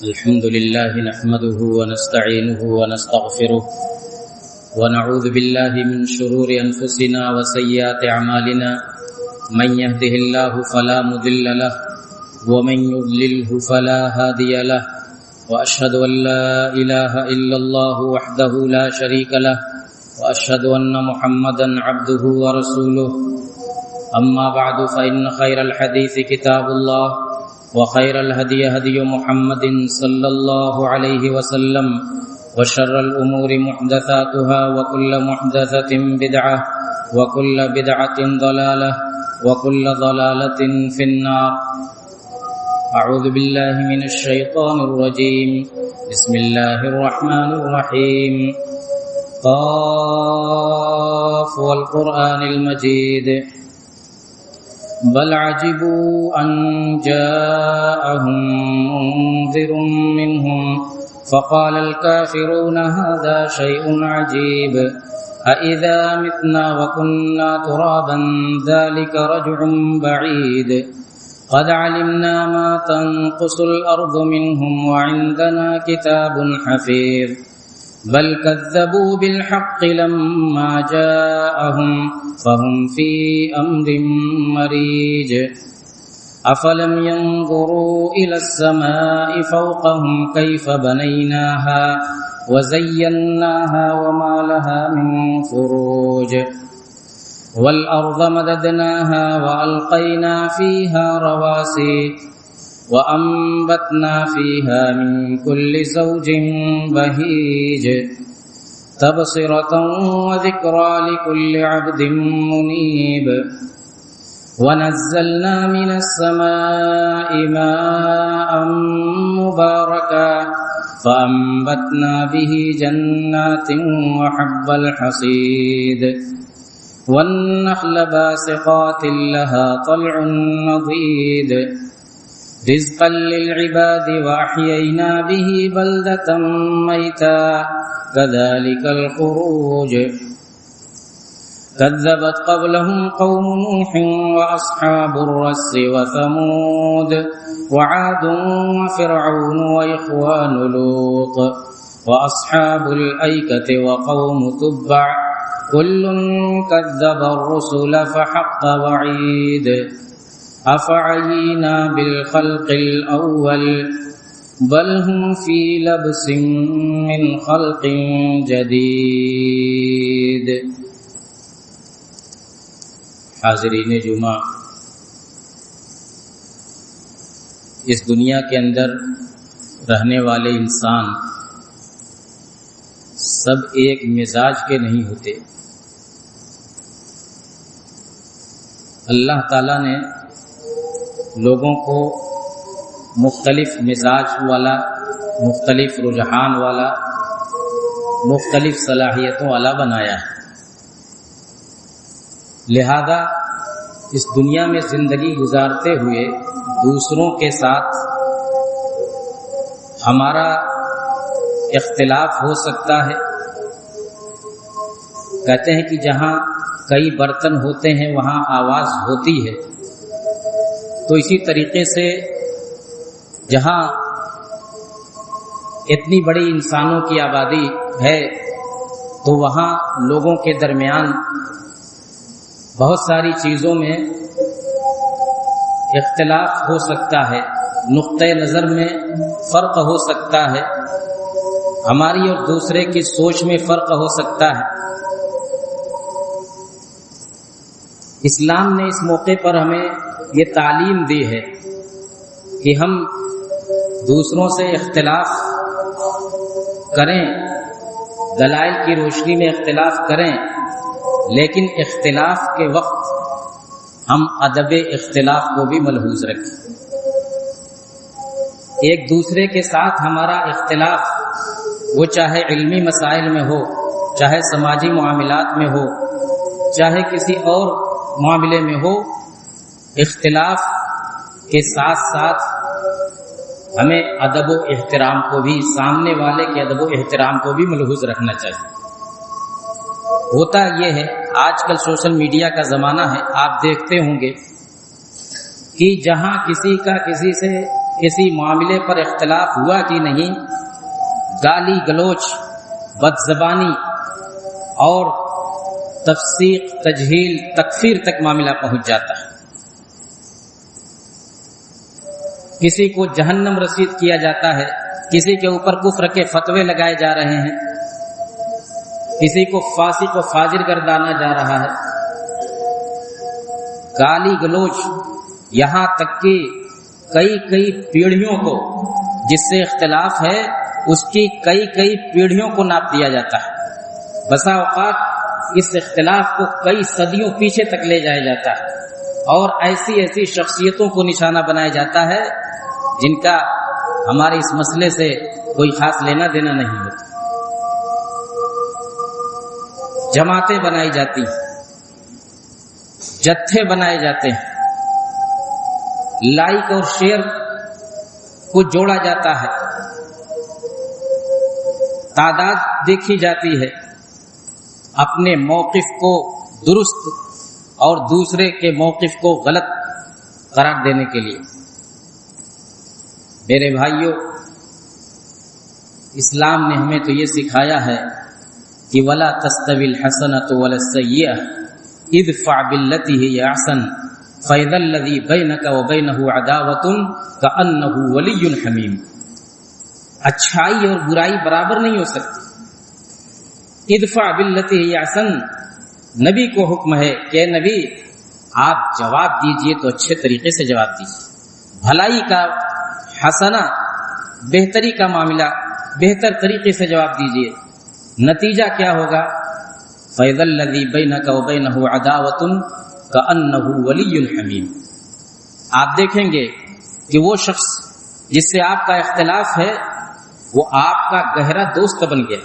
الحمد لله نحمده ونستعينه ونستغفره ونعوذ بالله من شرور أنفسنا وسيئات أعمالنا من يهده الله فلا مضل له ومن يضلله فلا هادي له وأشهد أن لا إله إلا الله وحده لا شريك له وأشهد أن محمدا عبده ورسوله أما بعد فإن خير الحديث كتاب الله وخير الهدي هدي محمد صلى الله عليه وسلم وشر الأمور محدثاتها وكل محدثة بدعة وكل بدعة ضلالة وكل ضلالة في النار. أعوذ بالله من الشيطان الرجيم. بسم الله الرحمن الرحيم. قاف والقرآن المجيد بل عجبوا أن جاءهم منذر منهم فقال الكافرون هذا شيء عجيب أإذا متنا وكنا ترابا ذلك رجع بعيد قد علمنا ما تنقص الأرض منهم وعندنا كتاب حفيظ بل كذبوا بالحق لما جاءهم فهم في أمر مريج أفلم ينظروا إلى السماء فوقهم كيف بنيناها وزيناها وما لها من فروج والأرض مددناها وألقينا فيها رواسي وأنبتنا فيها من كل زوج بهيج تبصرة وذكرى لكل عبد منيب ونزلنا من السماء ماء مباركا فأنبتنا به جنات وحب الحصيد والنخل باسقات لها طلع نضيد رزقا للعباد وأحيينا به بلدة ميتا كذلك الخروج كذبت قبلهم قوم نوح وأصحاب الرس وثمود وعاد وفرعون وإخوان لوط وأصحاب الأيكة وقوم تبع كل كذب الرسل فحق وعيد أفعينا بالخلق الأول بل هم في لبس من خلق جديد. حاضرین جمعہ، اس دنیا کے اندر رہنے والے انسان سب ایک مزاج کے نہیں ہوتے. اللہ تعالیٰ نے لوگوں کو مختلف مزاج والا، مختلف رجحان والا، مختلف صلاحیتوں والا بنایا ہے. لہذا اس دنیا میں زندگی گزارتے ہوئے دوسروں کے ساتھ ہمارا اختلاف ہو سکتا ہے. کہتے ہیں کہ جہاں کئی برتن ہوتے ہیں وہاں آواز ہوتی ہے. تو اسی طریقے سے جہاں اتنی بڑی انسانوں کی آبادی ہے تو وہاں لوگوں کے درمیان بہت ساری چیزوں میں اختلاف ہو سکتا ہے، نقطہ نظر میں فرق ہو سکتا ہے، ہماری اور دوسرے کی سوچ میں فرق ہو سکتا ہے. اسلام نے اس موقع پر ہمیں یہ تعلیم دی ہے کہ ہم دوسروں سے اختلاف کریں، دلائل کی روشنی میں اختلاف کریں، لیکن اختلاف کے وقت ہم ادب اختلاف کو بھی ملحوظ رکھیں. ایک دوسرے کے ساتھ ہمارا اختلاف، وہ چاہے علمی مسائل میں ہو، چاہے سماجی معاملات میں ہو، چاہے کسی اور معاملے میں ہو، اختلاف کے ساتھ ساتھ ہمیں ادب و احترام کو بھی، سامنے والے کے ادب و احترام کو بھی ملحوظ رکھنا چاہیے. ہوتا یہ ہے، آج کل سوشل میڈیا کا زمانہ ہے، آپ دیکھتے ہوں گے کہ جہاں کسی کا کسی سے کسی معاملے پر اختلاف ہوا کہ نہیں، گالی گلوچ، بدزبانی اور تفسیق، تجہیل، تکفیر تک معاملہ پہنچ جاتا ہے. کسی کو جہنم رسید کیا جاتا ہے، کسی کے اوپر کفر کے فتوے لگائے جا رہے ہیں، کسی کو فاسق و فاجر گردانا جا رہا ہے. گالی گلوچ، یہاں تک کہ کئی پیڑھیوں کو جس سے اختلاف ہے اس کی کئی پیڑھیوں کو ناپ دیا جاتا ہے. بسا اوقات اس اختلاف کو کئی صدیوں پیچھے تک لے جایا جاتا ہے اور ایسی شخصیتوں کو نشانہ بنایا جاتا ہے جن کا ہمارے اس مسئلے سے کوئی خاص لینا دینا نہیں ہوتا. جماعتیں بنائی جاتی ہیں، جتھے بنائے جاتے ہیں، لائک اور شیئر کو جوڑا جاتا ہے، تعداد دیکھی جاتی ہے اپنے موقف کو درست اور دوسرے کے موقف کو غلط قرار دینے کے لیے. میرے بھائیوں، اسلام نے ہمیں تو یہ سکھایا ہے کہ وَلَا تَسْتَوِي الْحَسَنَةُ وَلَا السَّيِّئَةُ اِدْفَعْ بِالَّتِي هِيَ أَحْسَنُ فَإِذَا الَّذِي بَيْنَكَ وَبَيْنَهُ عَدَاوَةٌ كَأَنَّهُ وَلِيٌّ حَمِيمٌ. اچھائی اور برائی برابر نہیں ہو سکتی. ادفع باللتی ہی احسن، نبی کو حکم ہے کہ نبی آپ جواب دیجئے تو اچھے طریقے سے جواب دیجئے. بھلائی کا حسنہ، بہتری کا معاملہ بہتر طریقے سے جواب دیجئے. نتیجہ کیا ہوگا؟ فَإِذَا الَّذِي بَيْنَكَ وَبَيْنَهُ عَدَاوَةٌ كَأَنَّهُ وَلِيٌّ حَمِيمٌ. آپ دیکھیں گے کہ وہ شخص جس سے آپ کا اختلاف ہے وہ آپ کا گہرا دوست بن گیا.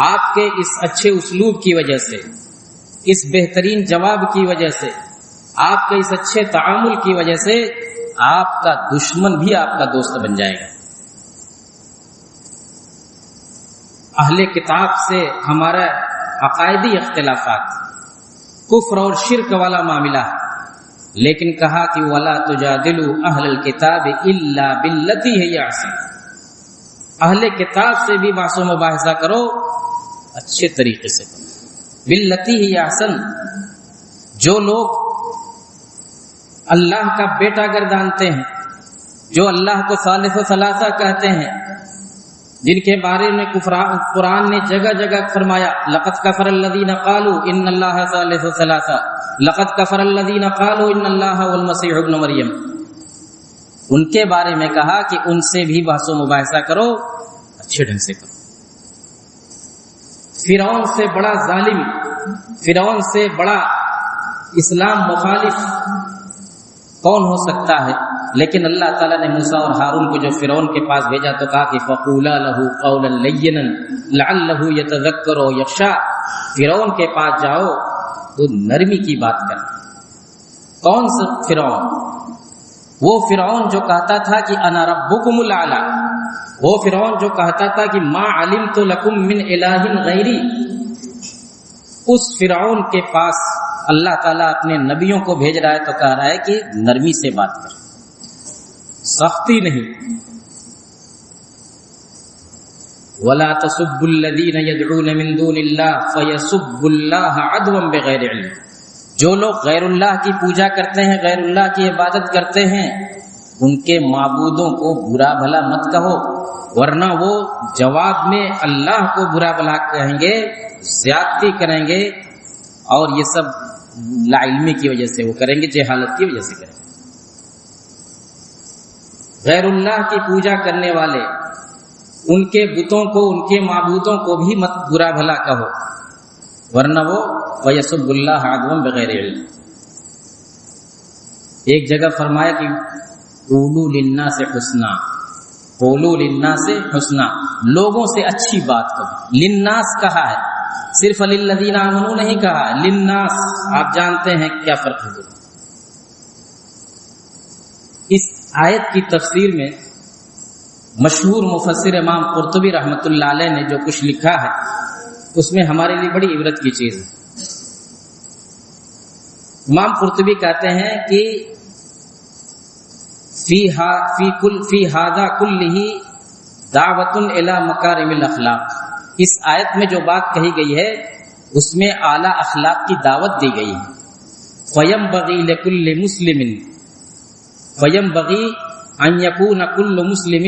آپ کے اس اچھے اسلوب کی وجہ سے، اس بہترین جواب کی وجہ سے، آپ کے اس اچھے تعامل کی وجہ سے آپ کا دشمن بھی آپ کا دوست بن جائے گا. اہل کتاب سے ہمارا عقائدی اختلافات، کفر اور شرک والا معاملہ، لیکن کہا کہ وَلَا تُجَادِلُوا أَهْلَ الْكِتَابِ إِلَّا بِالَّتِي هِيَ أَحْسَنُ. اہل کتاب سے بھی بحث و مباحثہ کرو، اچھے طریقے سے کرو. باللتی ہی احسن، جو لوگ اللہ کا بیٹا گردانتے ہیں، جو اللہ کو ثالث و ثلاثہ کہتے ہیں، جن کے بارے میں قرآن نے جگہ جگہ فرمایا لقد کفر الذین قالوا ان اللہ ثالث ثلاثہ، لقد کفر الذین قالوا ان اللہ والمسیح ابن مریم، ان کے بارے میں کہا کہ ان سے بھی بحث و مباحثہ کرو، اچھے ڈھنگ سے کرو. فرعون سے بڑا ظالم، فرعون سے بڑا اسلام مخالف کون ہو سکتا ہے؟ لیکن اللہ تعالیٰ نے موسیٰ اور ہارون کو جو فرعون کے پاس بھیجا تو کہا کہ فَقُولَا لَهُ قَوْلًا لَيِّنًا لَعَلَّهُ يَتَذَكَّرُ أَوْ يَخْشَىٰ. فرعون کے پاس جاؤ تو نرمی کی بات کر. کون سا فرعون؟ وہ فرعون جو کہتا تھا کہ انا ربکم الاعلی، وہ فرعون جو کہتا تھا کہ ما علمت لکم من الہ غیری. اس فرعون کے پاس اللہ تعالیٰ اپنے نبیوں کو بھیج رہا ہے تو کہہ رہا ہے کہ نرمی سے بات کر، سختی نہیں. وَلَا تَسُبُّوا الَّذِينَ يَدْعُونَ مِن دُونِ اللَّهِ فَيَسُبُّوا اللَّهَ عَدْوًا بِغَيْرِ عِلْمٍ. جو لوگ غیر اللہ کی پوجا کرتے ہیں، غیر اللہ کی عبادت کرتے ہیں، ان کے معبودوں کو برا بھلا مت کہو، ورنہ وہ جواب میں اللہ کو برا بھلا کہیں گے، زیادتی کریں گے، اور یہ سب لا علمی کی وجہ سے وہ کریں گے، جہالت کی وجہ سے کریں گے. غیر اللہ کی پوجا کرنے والے، ان کے بتوں کو، ان کے معبودوں کو بھی مت برا بھلا کہو، ورنہ وہ وَيَسُبُّ اللَّهَ عَدْوًا بِغَيْرِ عِلْمٍ. ایک جگہ فرمایا کہ قُولُوا لِلنَّاسِ حُسْنًا، قُولُوا لِلنَّاسِ حُسْنًا، لوگوں سے اچھی بات کہو. للناس کہا ہے، صرف للذین آمنوا نہیں کہا، للناس. آپ جانتے ہیں کیا فرق ہے. اس آیت کی تفسیر میں مشہور مفسر امام قرطبی رحمۃ اللہ علیہ نے جو کچھ لکھا ہے اس میں ہمارے لیے بڑی عبرت کی چیز ہے. امام قرطبی کہتے ہیں کہ فی ھذا کلہ دعوۃ الی مکارم الاخلاق. اس آیت میں جو بات کہی گئی ہے اس میں اعلیٰ اخلاق کی دعوت دی گئی ہے. فینبغی لکل مسلم فینبغی ان یکون کل مسلم،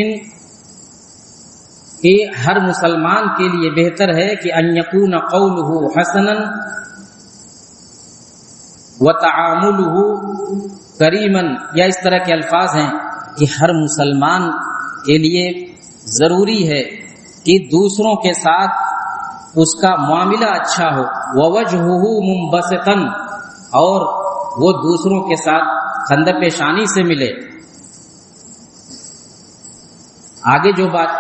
کہ ہر مسلمان کے لیے بہتر ہے کہ ان یکون قولہ حسنا وتعاملہ کریما، یا اس طرح کے الفاظ ہیں کہ ہر مسلمان کے لیے ضروری ہے کہ دوسروں کے ساتھ اس کا معاملہ اچھا ہو، ووجہہ منبسطا، اور وہ دوسروں کے ساتھ خندہ پیشانی سے ملے. آگے جو بات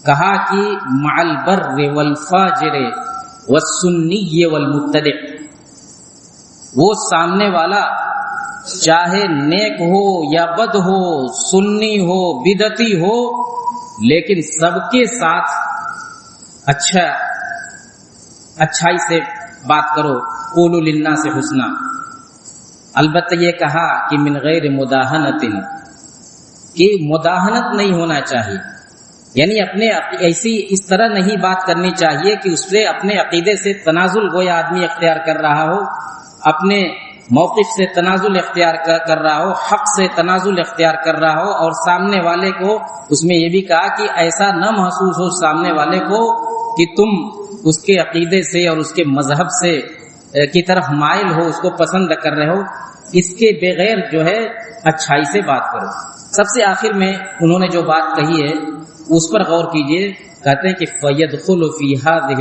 کہا کہ مع البر والفاجر والسنی والمبتدع، وہ سامنے والا چاہے نیک ہو یا بد ہو، سنی ہو بدعتی ہو، لیکن سب کے ساتھ اچھائی سے بات کرو. قولوا للناس حسنا. البتہ یہ کہا کہ من غیر مداہنت، کہ مداہنت نہیں ہونا چاہیے، یعنی اپنے اس طرح نہیں بات کرنی چاہیے کہ اس سے اپنے عقیدے سے تنازل گویا آدمی اختیار کر رہا ہو، اپنے موقف سے تنازل اختیار کر رہا ہو، حق سے تنازل اختیار کر رہا ہو، اور سامنے والے کو اس میں یہ بھی کہا کہ ایسا نہ محسوس ہو سامنے والے کو کہ تم اس کے عقیدے سے اور اس کے مذہب سے کی طرف مائل ہو، اس کو پسند کر رہے ہو. اس کے بغیر جو ہے اچھائی سے بات کرو. سب سے آخر میں انہوں نے جو بات کہی ہے اس پر غور کیجئے. کہتے ہیں کہ فَيَدْخُلُ فِي هَذِهِ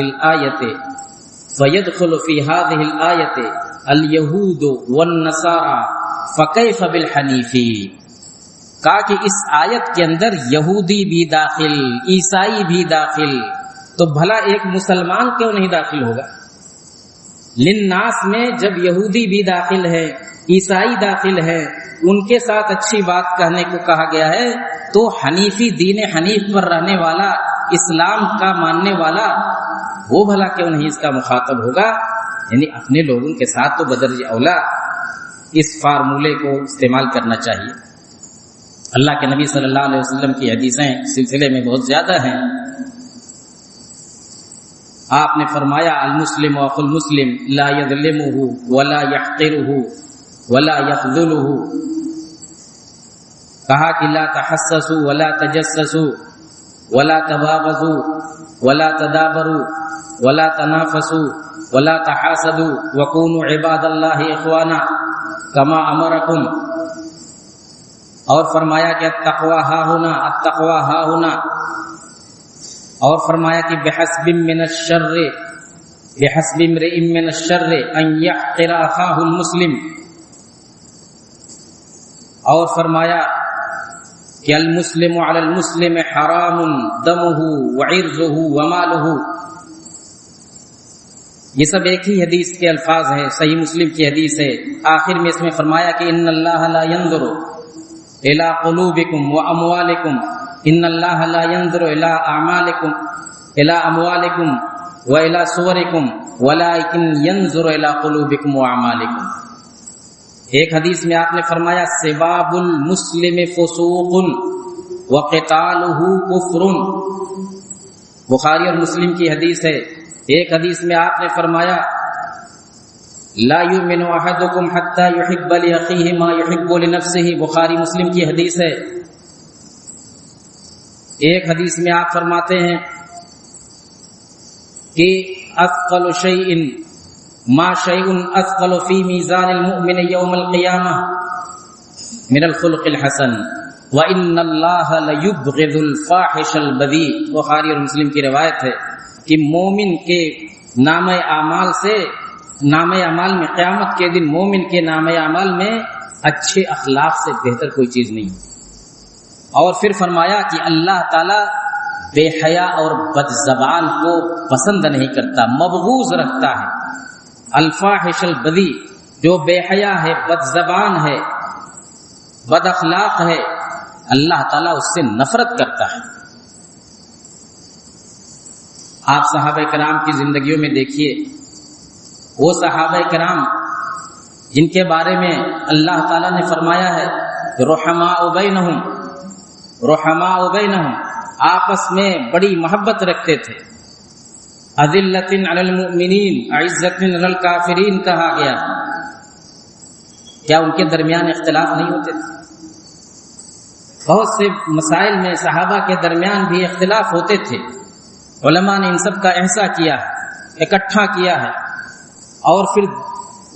الْآيَةِ الْيَهُودُ وَالنَّصَارَى فَكَيْفَ بِالْحَنِيفِ. کہا کہ اس آیت کے اندر یہودی بھی داخل، عیسائی بھی داخل، تو بھلا ایک مسلمان کیوں نہیں داخل ہوگا؟ للناس میں جب یہودی بھی داخل ہے، عیسائی داخل ہے، ان کے ساتھ اچھی بات کہنے کو کہا گیا ہے، تو حنیفی دین حنیف پر رہنے والا، اسلام کا ماننے والا، وہ بھلا کیوں نہیں اس کا مخاطب ہوگا؟ یعنی اپنے لوگوں کے ساتھ تو بدرجہ اولا اس فارمولے کو استعمال کرنا چاہیے. اللہ کے نبی صلی اللہ علیہ وسلم کی حدیثیں سلسلے میں بہت زیادہ ہیں. آپ نے فرمایا المسلم اخو المسلم لا یظلمہ ولا یحقرہ ولا یخذلہ. کہا کہ لا تحسسوا ولا تجسسوا ولا تباغضوا ولا تدابروا ولا تنافسوا ولا تحاسدوا وكونوا عباد اللہ اخوانا کما امرکم. اور فرمایا کہ التقوی ہا ہونا، التقوی ہا ہونا. اور فرمایا کہ بحسب من امرئ من الشر ان يحقر اخاه المسلم. اور فرمایا کہ المسلم علی المسلم حرام دمه وعرضه وماله. یہ سب ایک ہی حدیث کے الفاظ ہیں، صحیح مسلم کی حدیث ہے. آخر میں اس میں فرمایا کہ ان اللہ لا ينظر الى قلوبکم واموالکم، ان اللہ لا ينظر الى اعمالکم الى اموالکم والى صورکم ولکن ينظر الى قلوبکم واعمالکم. ایک حدیث میں آپ نے فرمایا سباب المسلم فسوق وقتالہ کفر. بخاری اور مسلم کی حدیث ہے. ایک حدیث میں آپ نے فرمایا لا یؤمن احدکم حتی یحب لاخیہ ما یحب لنفسہ. بخاری مسلم کی حدیث ہے. ایک حدیث میں آپ فرماتے ہیں کہ اثقل شیء ما شیء اثقل فی میزان المؤمن یوم القیامہ من الخلق الحسن وان اللہ لیبغض الفاحش البذیء. بخاری اور مسلم کی روایت ہے کہ مومن کے نام اعمال میں قیامت کے دن مومن کے نام اعمال میں اچھے اخلاق سے بہتر کوئی چیز نہیں. اور پھر فرمایا کہ اللہ تعالی بے حیا اور بد زبان کو پسند نہیں کرتا، مبغوض رکھتا ہے. الفاحش البذی، جو بے حیا ہے، بد زبان ہے، بد اخلاق ہے، اللہ تعالیٰ اس سے نفرت کرتا ہے. آپ صحابہ کرام کی زندگیوں میں دیکھیے، وہ صحابہ کرام جن کے بارے میں اللہ تعالیٰ نے فرمایا ہے رحماء بینہم، رحماء بینہم آپس میں بڑی محبت رکھتے تھے. اذلۃ علی المؤمنین عزۃ علی الکافرین کہا گیا. کیا ان کے درمیان اختلاف نہیں ہوتے تھے؟ بہت سے مسائل میں صحابہ کے درمیان بھی اختلاف ہوتے تھے. علماء نے ان سب کا احصا کیا ہے، اکٹھا کیا ہے، اور پھر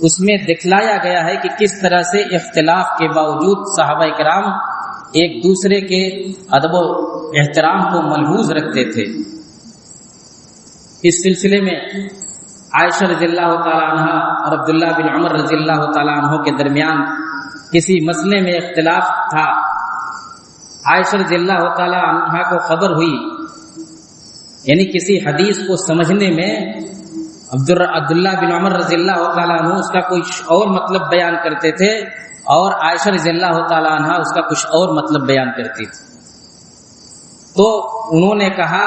اس میں دکھلایا گیا ہے کہ کس طرح سے اختلاف کے باوجود صحابہ کرام ایک دوسرے کے ادب و احترام کو ملحوظ رکھتے تھے. اس سلسلے میں عائشہ رضی اللہ تعالی عنہ اور عبداللہ بن عمر رضی اللہ تعالی عنہ کے درمیان کسی مسئلے میں اختلاف تھا. عائشہ رضی اللہ تعالی عنہ کو خبر ہوئی، یعنی کسی حدیث کو سمجھنے میں عبداللہ بن عمر رضی اللہ تعالی عنہ اس کا کوئی اور مطلب بیان کرتے تھے اور عائشہ رضی اللہ تعالی عنہ اس کا کچھ اور مطلب بیان کرتی تھی. تو انہوں نے کہا،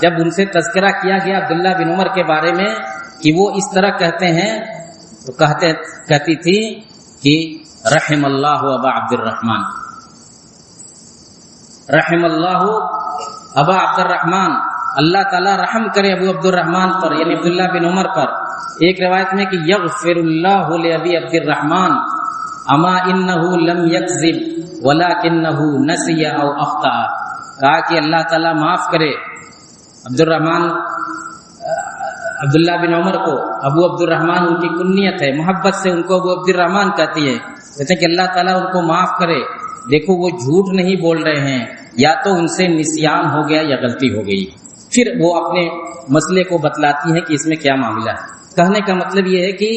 جب ان سے تذکرہ کیا گیا عبداللہ بن عمر کے بارے میں کہ وہ اس طرح کہتے ہیں، تو کہتی تھی کہ رحم اللہ ابا عبد الرحمن، رحم اللہ ابا عبد الرحمن، اللہ تعالیٰ رحم کرے ابو عبد الرحمن پر، یعنی عبداللہ بن عمر پر. ایک روایت میں کہ یغفر اللہ لابی عبد الرحمن اما انہ لم یکذب ولکنہ نسی او اخطأ. کہا کہ اللہ تعالیٰ معاف کرے عبداللہ بن عمر کو. ابو عبد الرحمن ان کی کنیت ہے، محبت سے ان کو ابو عبد الرحمن کہتی ہے. کہتے ہیں کہ اللہ تعالیٰ ان کو معاف کرے، دیکھو وہ جھوٹ نہیں بول رہے ہیں، یا تو ان سے نسیان ہو گیا یا غلطی ہو گئی. پھر وہ اپنے مسئلے کو بتلاتی ہیں کہ اس میں کیا معاملہ ہے. کہنے کا مطلب یہ ہے کہ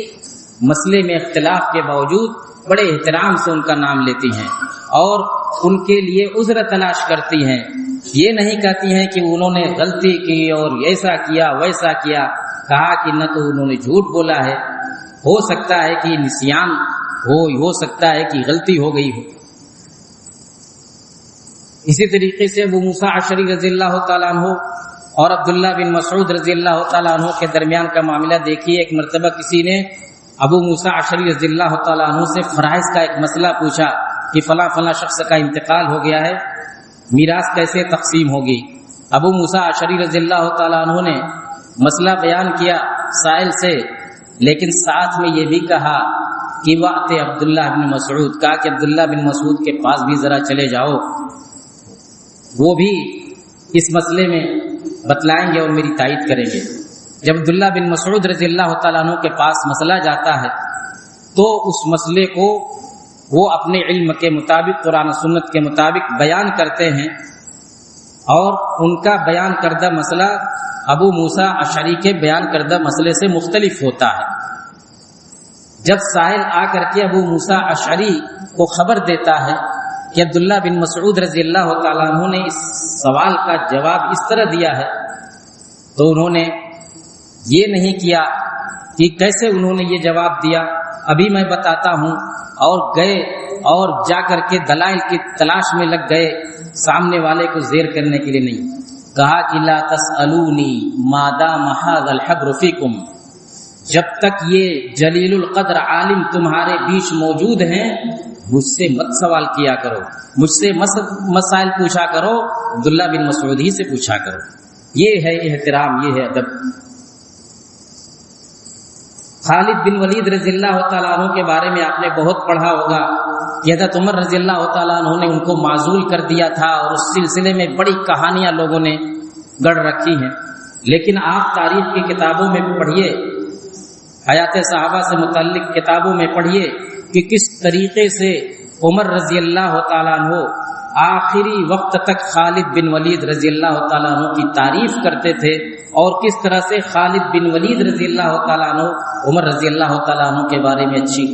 مسئلے میں اختلاف کے باوجود بڑے احترام سے ان کا نام لیتی ہیں اور ان کے لیے عذر تلاش کرتی ہیں. یہ نہیں کہتی ہیں کہ انہوں نے غلطی کی اور ایسا کیا ویسا کیا. کہا کہ نہ تو انہوں نے جھوٹ بولا ہے، ہو سکتا ہے کہ نسیان ہو سکتا ہے کہ غلطی ہو گئی ہو. اسی طریقے سے ابو موسیٰ اشعری رضی اللہ تعالیٰ عنہ اور عبداللہ بن مسعود رضی اللہ تعالیٰ عنہ کے درمیان کا معاملہ دیکھیے. ایک مرتبہ کسی نے ابو موسیٰ اشعری رضی اللہ تعالیٰ عنہ سے فرائض کا ایک مسئلہ پوچھا کہ فلاں فلاں شخص کا انتقال ہو گیا ہے، میراث کیسے تقسیم ہوگی. ابو موسیٰ اشعری رضی اللہ تعالیٰ عنہ نے مسئلہ بیان کیا سائل سے، لیکن ساتھ میں یہ بھی کہا کہ وقت عبداللہ بن مسعود، کہا کہ عبداللہ بن مسعود کے پاس بھی ذرا چلے جاؤ، وہ بھی اس مسئلے میں بتلائیں گے اور میری تائید کریں گے. جب عبداللہ بن مسعود رضی اللہ تعالیٰ عنہ کے پاس مسئلہ جاتا ہے تو اس مسئلے کو وہ اپنے علم کے مطابق، قرآن و سنت کے مطابق بیان کرتے ہیں، اور ان کا بیان کردہ مسئلہ ابو موسیٰ اشعری کے بیان کردہ مسئلے سے مختلف ہوتا ہے. جب سائل آ کر کے ابو موسیٰ اشعری کو خبر دیتا ہے کہ عبداللہ بن مسعود رضی اللہ تعالیٰ عنہ نے اس سوال کا جواب اس طرح دیا ہے، تو انہوں نے یہ نہیں کیا کہ کیسے انہوں نے یہ جواب دیا، ابھی میں بتاتا ہوں، اور گئے اور جا کر کے دلائل کی تلاش میں لگ گئے، سامنے والے کو زیر کرنے کے لیے نہیں. کہا کہ لا تسألونی ما دام ھذا الحبر فیکم، جب تک یہ جلیل القدر عالم تمہارے بیچ موجود ہیں مجھ سے مت سوال کیا کرو، مجھ سے مسائل پوچھا کرو، عبداللہ بن مسعود ہی سے پوچھا کرو. یہ ہے احترام، یہ ہے ادب. خالد بن ولید رضی اللہ تعالیٰ عنہ کے بارے میں آپ نے بہت پڑھا ہوگا کہ حضرت عمر رضی اللہ تعالیٰ عنہ نے ان کو معزول کر دیا تھا، اور اس سلسلے میں بڑی کہانیاں لوگوں نے گڑھ رکھی ہیں. لیکن آپ تاریخ کی کتابوں میں پڑھیے، حیات صحابہ سے متعلق کتابوں میں پڑھیے کہ کس طریقے سے عمر رضی اللہ تعالیٰ عنہ آخری وقت تک خالد بن ولید رضی اللہ تعالیٰ عنہ کی تعریف کرتے تھے، اور کس طرح سے خالد بن ولید رضی اللہ تعالیٰ عنہ عمر رضی اللہ تعالیٰ عنہ کے بارے میں اچھی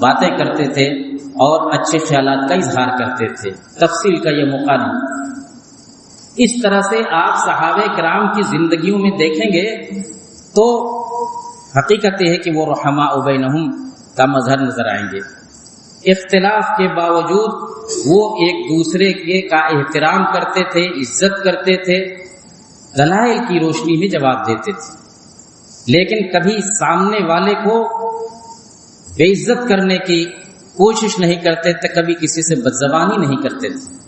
باتیں کرتے تھے اور اچھے خیالات کا اظہار کرتے تھے. تفصیل کا یہ موقع نہیں. اس طرح سے آپ صحابہ کرام کی زندگیوں میں دیکھیں گے تو حقیقت یہ ہے کہ وہ رحماء بینہم کا مظہر نظر آئیں گے. اختلاف کے باوجود وہ ایک دوسرے کے کا احترام کرتے تھے، عزت کرتے تھے، دلائل کی روشنی میں جواب دیتے تھے، لیکن کبھی سامنے والے کو بے عزت کرنے کی کوشش نہیں کرتے تھے، کبھی کسی سے بدزبانی نہیں کرتے تھے۔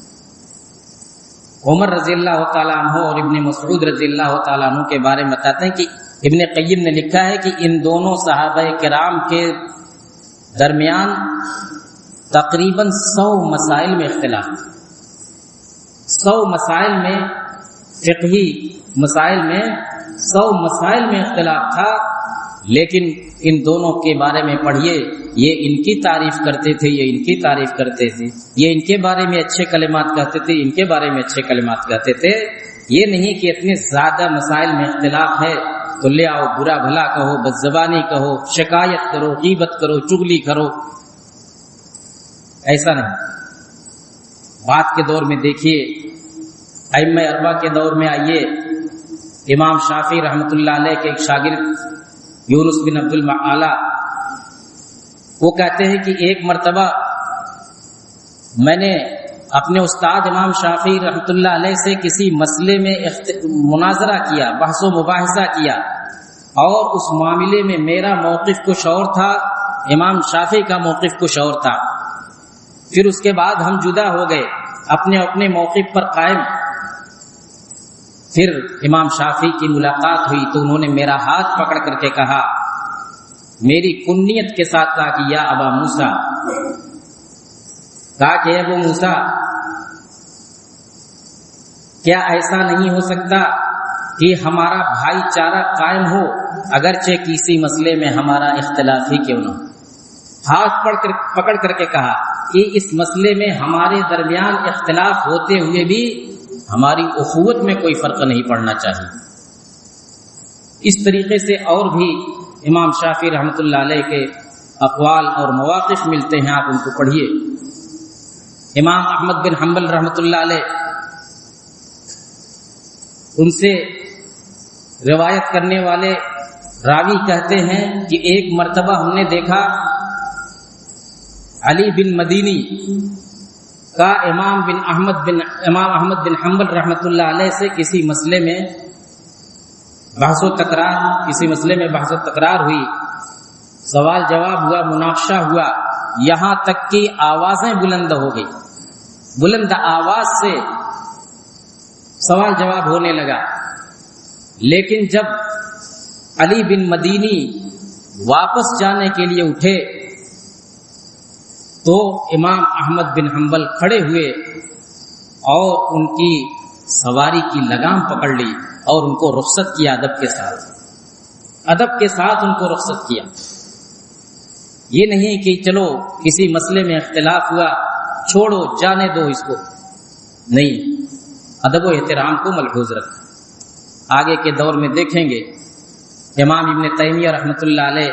عمر رضی اللہ تعالیٰ عنہ اور ابن مسعود رضی اللہ تعالیٰ عنہ کے بارے میں بتاتے ہیں کہ ابن قیم نے لکھا ہے کہ ان دونوں صحابہ کرام کے درمیان تقریباً 100 مسائل میں اختلاف تھا۔ 100 مسائل میں، فقہی مسائل میں 100 مسائل میں اختلاف تھا، لیکن ان دونوں کے بارے میں پڑھیے، یہ ان کی تعریف کرتے تھے، یہ ان کی تعریف کرتے تھے، یہ ان کے بارے میں اچھے کلمات کہتے تھے، ان کے بارے میں اچھے کلمات کہتے تھے۔ یہ نہیں کہ اتنے زیادہ مسائل میں اختلاف ہے تو لے آؤ برا بھلا کہو، بدزبانی کہو، شکایت کرو، غیبت کرو، چغلی کرو، ایسا نہیں۔ بات کے دور میں دیکھیے، ائمہ اربعہ کے دور میں آئیے، امام شافعی رحمۃ اللہ علیہ کے ایک شاگرد یونس بن عبد المعالی، وہ کہتے ہیں کہ ایک مرتبہ میں نے اپنے استاد امام شافعی رحمۃ اللہ علیہ سے کسی مسئلے میں مناظرہ کیا، بحث و مباحثہ کیا، اور اس معاملے میں میرا موقف کچھ اور تھا، امام شافعی کا موقف کچھ اور تھا۔ پھر اس کے بعد ہم جدا ہو گئے، اپنے اپنے موقف پر قائم۔ پھر امام شافعی کی ملاقات ہوئی تو انہوں نے میرا ہاتھ پکڑ کر کے کہا، میری کنیت کے ساتھ کہا کہ یا ابا موسیٰ، کہا کہ ابو موسیٰ، کیا ایسا نہیں ہو سکتا کہ ہمارا بھائی چارہ قائم ہو اگرچہ کسی مسئلے میں ہمارا اختلاف ہی کیوں نہ ہو؟ ہاتھ پکڑ کر کے کہا کہ اس مسئلے میں ہمارے درمیان اختلاف ہوتے ہوئے بھی ہماری اخوت میں کوئی فرق نہیں پڑنا چاہیے۔ اس طریقے سے اور بھی امام شافعی رحمۃ اللہ علیہ کے اقوال اور مواقف ملتے ہیں، آپ ان کو پڑھیے۔ امام احمد بن حنبل رحمۃ اللہ علیہ، ان سے روایت کرنے والے راوی کہتے ہیں کہ ایک مرتبہ ہم نے دیکھا علی بن مدینی کا امام احمد بن حنبل رحمۃ اللہ علیہ سے کسی مسئلے میں بحث و تکرار ہوئی، سوال جواب ہوا، مناقشہ ہوا، یہاں تک کہ آوازیں بلند ہو گئی، بلند آواز سے سوال جواب ہونے لگا۔ لیکن جب علی بن مدینی واپس جانے کے لیے اٹھے تو امام احمد بن حنبل کھڑے ہوئے اور ان کی سواری کی لگام پکڑ لی اور ان کو رخصت کیا، ادب کے ساتھ ان کو رخصت کیا۔ یہ نہیں کہ چلو کسی مسئلے میں اختلاف ہوا، چھوڑو جانے دو اس کو، نہیں، ادب و احترام کو ملحوظ رکھیں۔ آگے کے دور میں دیکھیں گے امام ابن تیمیہ رحمۃ اللہ علیہ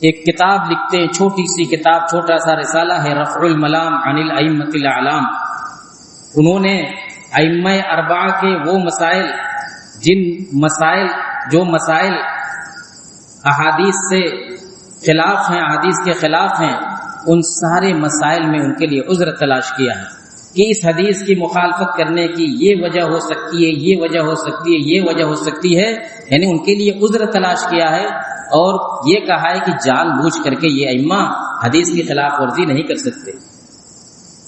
ایک کتاب لکھتے ہیں، چھوٹی سی کتاب، چھوٹا سا رسالہ ہے، رفع الملام عن الائمۃ الاعلام۔ انہوں نے ائمہ اربعہ کے وہ مسائل جو مسائل احادیث سے خلاف ہیں، احادیث کے خلاف ہیں، ان سارے مسائل میں ان کے لیے عذر تلاش کیا ہے کہ اس حدیث کی مخالفت کرنے کی یہ وجہ ہو سکتی ہے، یہ وجہ ہو سکتی ہے، یہ وجہ ہو سکتی ہے، یعنی ان کے لیے عذر تلاش کیا ہے، اور یہ کہا ہے کہ جان بوجھ کر کے یہ ائمہ حدیث کی خلاف ورزی نہیں کر سکتے۔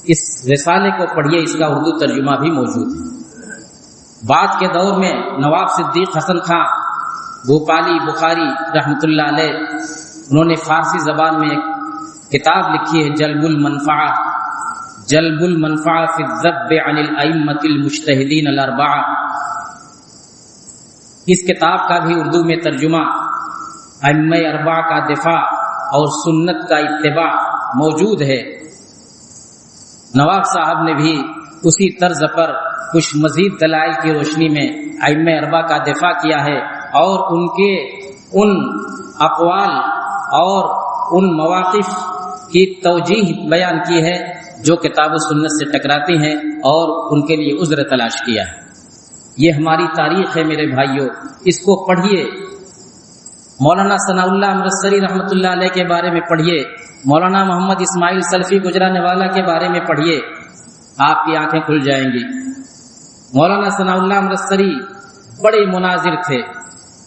اس رسالے کو پڑھیے، اس کا اردو ترجمہ بھی موجود ہے۔ بعد کے دور میں نواب صدیق حسن خان بھوپالی بخاری رحمۃ اللہ علیہ، انہوں نے فارسی زبان میں ایک کتاب لکھی ہے، جلب المنفعہ فی الذب عن الائمۃ المجتہدین الاربعہ۔ اس کتاب کا بھی اردو میں ترجمہ، ائمہ اربعہ کا دفاع اور سنت کا اتباع موجود ہے۔ نواب صاحب نے بھی اسی طرز پر کچھ مزید دلائل کی روشنی میں ائمہ اربعہ کا دفاع کیا ہے اور ان کے ان اقوال اور ان مواقف کی توجیہ بیان کی ہے جو کتاب و سنت سے ٹکراتی ہیں، اور ان کے لیے عذر تلاش کیا ہے۔ یہ ہماری تاریخ ہے میرے بھائیوں، اس کو پڑھیے۔ مولانا ثناء اللہ امرتسری رحمۃ اللہ علیہ کے بارے میں پڑھیے، مولانا محمد اسماعیل سلفی گجرانہ والا کے بارے میں پڑھیے، آپ کی آنکھیں کھل جائیں گی۔ مولانا ثناء اللہ امرتسری بڑے مناظر تھے،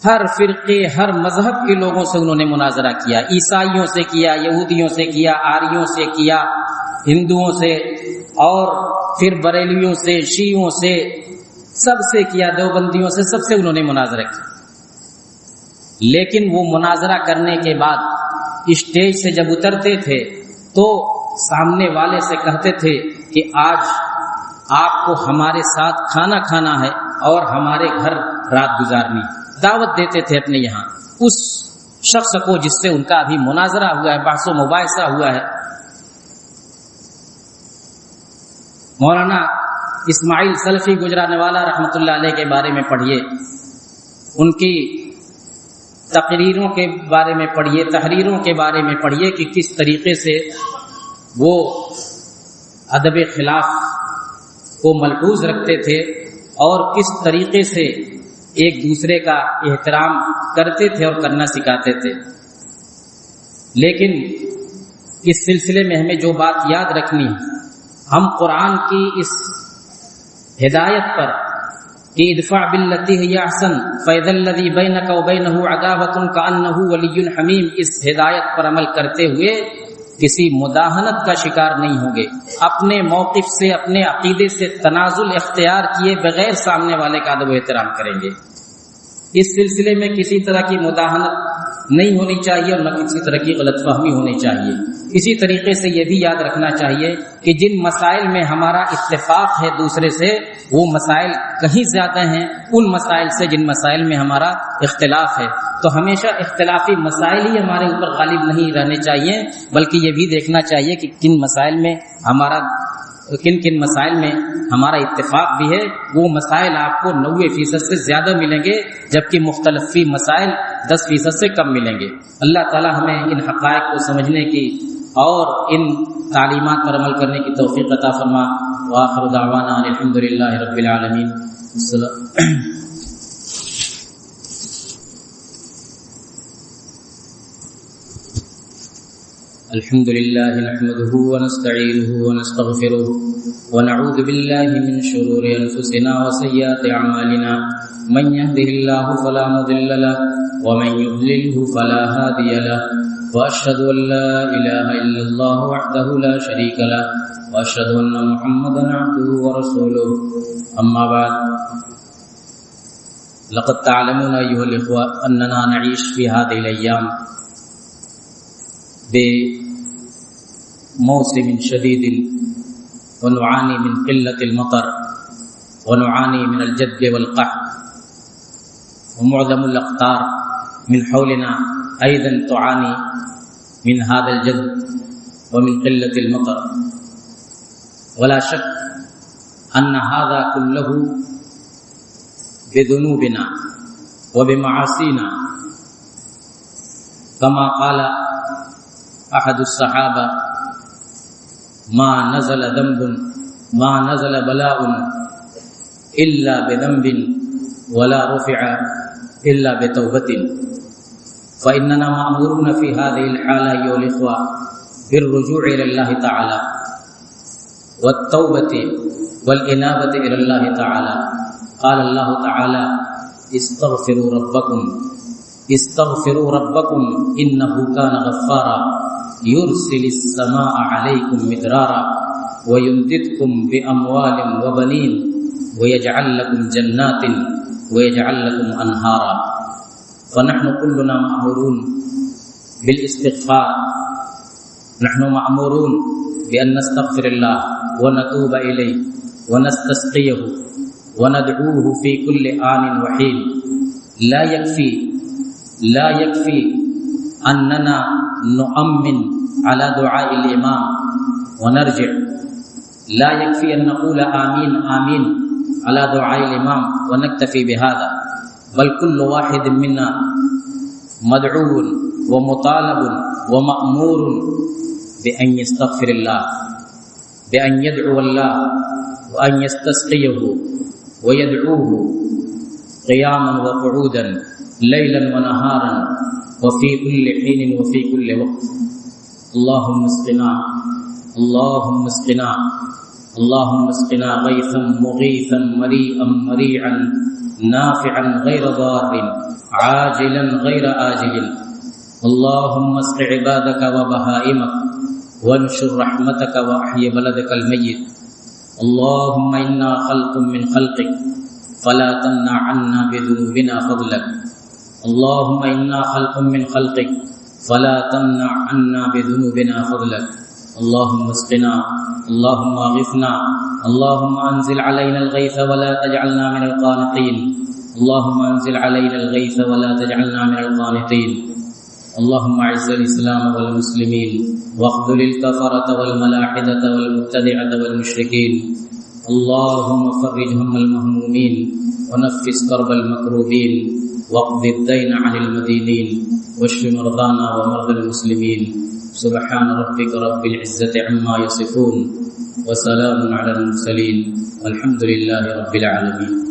ہر فرقے ہر مذہب کے لوگوں سے انہوں نے مناظرہ کیا، عیسائیوں سے کیا، یہودیوں سے کیا، آریوں سے کیا، ہندوؤں سے، اور پھر بریلویوں سے، شیعوں سے، سب سے کیا، دیوبندیوں سے، سب سے انہوں نے مناظرہ کیا۔ لیکن وہ مناظرہ کرنے کے بعد اسٹیج سے جب اترتے تھے تو سامنے والے سے کہتے تھے کہ آج آپ کو ہمارے ساتھ کھانا کھانا ہے اور ہمارے گھر رات گزارنی، دعوت دیتے تھے اپنے یہاں اس شخص کو جس سے ان کا ابھی مناظرہ ہوا ہے، بحث و مباحثہ ہوا ہے۔ مولانا اسماعیل سلفی گجرانوالہ رحمۃ اللہ علیہ کے بارے میں پڑھیے، ان کی تقریروں کے بارے میں پڑھیے، تحریروں کے بارے میں پڑھیے کہ کس طریقے سے وہ ادب خلاف کو ملحوظ رکھتے تھے اور کس طریقے سے ایک دوسرے کا احترام کرتے تھے اور کرنا سکھاتے تھے۔ لیکن اس سلسلے میں ہمیں جو بات یاد رکھنی ہے، ہم قرآن کی اس ہدایت پر کہ ادفع باللتی ہی احسن فاذا الذی بینک وبینہ عداوۃ کأنہ ولی حمیم، اس ہدایت پر عمل کرتے ہوئے کسی مداہنت کا شکار نہیں ہوں گے، اپنے موقف سے، اپنے عقیدے سے تنازل اختیار کیے بغیر سامنے والے کا ادب و احترام کریں گے۔ اس سلسلے میں کسی طرح کی مداہنت نہیں ہونی چاہیے اور نہ کسی طرح کی غلط فہمی ہونی چاہیے۔ اسی طریقے سے یہ بھی یاد رکھنا چاہیے کہ جن مسائل میں ہمارا اتفاق ہے دوسرے سے، وہ مسائل کہیں زیادہ ہیں ان مسائل سے جن مسائل میں ہمارا اختلاف ہے۔ تو ہمیشہ اختلافی مسائل ہی ہمارے اوپر غالب نہیں رہنے چاہیے، بلکہ یہ بھی دیکھنا چاہیے کہ کن مسائل میں ہمارا اتفاق بھی ہے۔ وہ مسائل آپ کو 90% سے زیادہ ملیں گے، جبکہ مختلفی مسائل 10% سے کم ملیں گے۔ اللہ تعالی ہمیں ان حقائق کو سمجھنے کی اور ان تعلیمات پر عمل کرنے کی توفیق عطا فرما۔ وآخر دعوانا ان الحمد للہ رب العالمین۔ الحمد لله نحمده ونستعينه ونستغفره ونعوذ بالله من شرور أنفسنا وسيئات أعمالنا، من يهده الله فلا مضل له ومن يضلله فلا هادي له، وأشهد أن لا إله إلا الله وحده لا شريك له، وأشهد أن محمدا عبده ورسوله، أما بعد، لقد تعلمون أيها الإخوة أننا نعيش في هذه الأيام بموسم شديد ونعاني من قلة المطر ونعاني من الجد والقحط، ومعظم الأقطار من حولنا أيضا تعاني من هذا الجد ومن قلة المطر، ولا شك أن هذا كله بذنوبنا وبمعاصينا، كما قال أحد الصحابة: ما نزل بلاء إلا بذنب ولا رفع إلا بتوبة، فإننا مأمورون في هذه الحالة أيها الإخوة بالرجوع إلى الله تعالى والتوبة والإنابة إلى الله تعالى۔ قال الله تعالى: استغفروا ربكم إنه كان غفارا يرسل السماء عليكم مدرارا ويمددكم بأموال وبنين ويجعل لكم جنات ويجعل لكم أنهارا۔ فنحن كلنا مأمورون بالاستغفار، نحن مأمورون بأن نستغفر الله ونتوب إليه ونستسقيه وندعوه في كل آن وحين۔ لا يكفي أننا نؤمن على دعاء الإمام ونرجع، لا يكفي أن نقول آمين آمين على دعاء الإمام ونكتفي بهذا، بل كل واحد منا مدعو ومطالب ومأمور بأن يستغفر الله، بأن يدعو الله وأن يستسقيه ويدعوه قياما وقعودا ليلا ونهارا وفي كل حين وفي كل وقت۔ اللهم اسقنا اللهم اسقنا غيثا مغيثا مريئا مريعا نافعا غير ضار عاجلا غير آجل اللهم اسق عبادك وبهائمك وانشر رحمتك وأحيي بلدك الميت اللهم إنا خلق من خلقك فلا تمنع عنا بذنوبنا فضلك اللهم إنا خلق من خلقك فلا تمنع عنا بذنوبنا فضلك اللهم اسقنا اللهم اغثنا اللهم انزل علينا الغيث ولا تجعلنا من القانطين اللهم انزل علينا الغيث ولا تجعلنا من القانطين اللهم اعز الاسلام والمسلمين واخذل الكفرة والملاحدة والمبتدعة والمشركين اللهم فرج هم المهمومين ونفس كرب المكروبين واقض الدين عن المدينين واشف مرضانا ومرضى المسلمين سبحان ربك رب العزة عما يصفون وسلام على المرسلين والحمد لله رب العالمين.